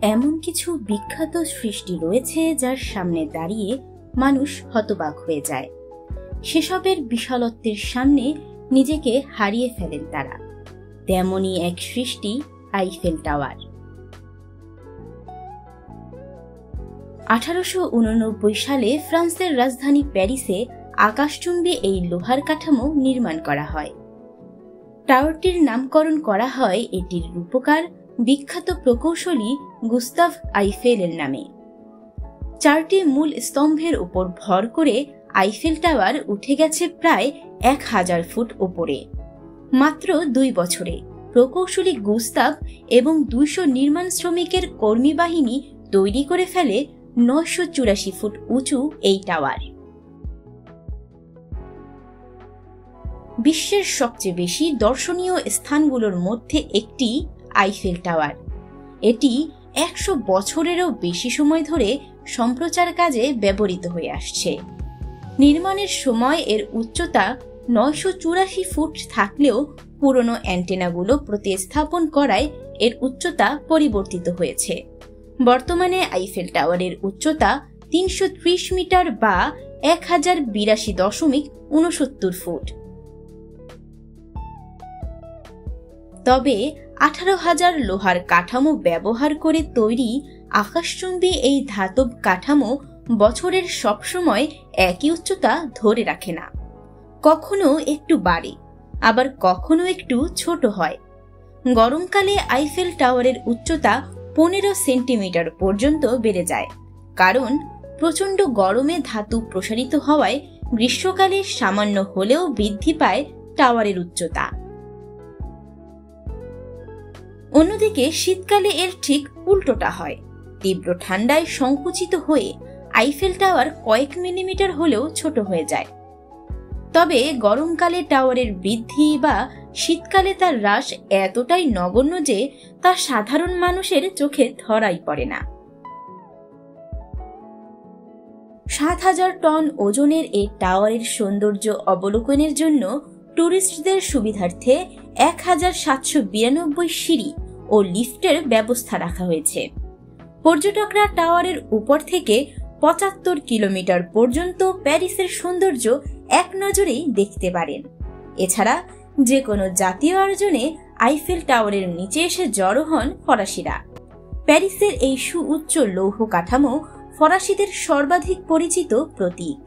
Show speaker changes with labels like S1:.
S1: এমন কিছু বিখ্যাত সৃষ্টি রয়েছে যার সামনে দাঁড়িয়ে মানুষ হতবাক হয়ে যায়। সেসবের বিশালত্বের সামনে নিজেকে হারিয়ে ফেলেন তারা। তেমনই এক সৃষ্টি আইফেল টাওয়ার। 1889 সালে ফ্রান্সের রাজধানী প্যারিসে আকাশচুম্বী এই লোহার কাঠামো নির্মাণ করা হয়। টাওয়ারটির নামকরণ করা হয় এটির রূপকার বিখ্যাত প্রকৌশলী গুস্তাভ আইফেলের নামে। 4টি মূল স্তম্ভের উপর ভর করে আইফেল টাওয়ার উঠে গেছে প্রায় 1000 ফুট উপরে। মাত্র 2 বছরে প্রকৌশলী গুস্তাভ এবং 200 নির্মাণ শ্রমিকের কর্মী বাহিনী তৈরি করে ফেলে 984 ফুট উঁচু এই টাওয়ার। বিশ্বের সবচেয়ে বেশি দর্শনীয় স্থানগুলোর মধ্যে একটি আইফেল টাওয়ার। এটি 100 বছরেরও বেশি সময় ধরে সম্প্রচার কাজে ব্যবহৃত হয়ে আসছে। নির্মাণের সময় এর উচ্চতা 984 ফুট থাকলেও পুরনো অ্যান্টেনাগুলো প্রতিস্থাপন করায় এর উচ্চতা পরিবর্তিত হয়েছে। বর্তমানে আইফেল টাওয়ারের উচ্চতা 330 মিটার বা 1082.69 ফুট। তবে 18,000 লোহার কাঠামো ব্যবহার করে তৈরি আকাশচুম্বী এই ধাতব কাঠামো বছরের সবসময় একই উচ্চতা ধরে রাখে না। কখনো একটু বাড়ে, আবার কখনো একটু ছোট হয়। গরমকালে আইফেল টাওয়ারের উচ্চতা 15 সেন্টিমিটার পর্যন্ত বেড়ে যায়, কারণ প্রচণ্ড গরমে ধাতু প্রসারিত হওয়ায় গ্রীষ্মকালে সামান্য হলেও বৃদ্ধি পায় টাওয়ারের উচ্চতা। অন্যদিকে শীতকালে এর ঠিক উল্টোটা হয়। তীব্র ঠান্ডায় সংকুচিত হয়ে আইফেল টাওয়ার কয়েক মিলিমিটার হলেও ছোট হয়ে যায়। তবে গরমকালে টাওয়ারের বৃদ্ধি বা শীতকালে তার হ্রাস এতটাই নগণ্য যে তা সাধারণ মানুষের চোখে ধরাই পড়ে না। 7000 টন ওজনের এই টাওয়ারের সৌন্দর্য অবলোকনের জন্য টুরিস্টদের সুবিধার্থে 1792 সিঁড়ি ও লিফটের ব্যবস্থা রাখা হয়েছে। পর্যটকরা টাওয়ারের উপর থেকে 75 কিলোমিটার পর্যন্ত প্যারিসের সৌন্দর্য এক নজরেই দেখতে পারেন। এছাড়া যে কোনো জাতীয় আয়োজনে আইফেল টাওয়ারের নিচে এসে জড়ো হন ফরাসিরা। প্যারিসের এই সুউচ্চ লৌহ কাঠামো ফরাসিদের সর্বাধিক পরিচিত প্রতীক।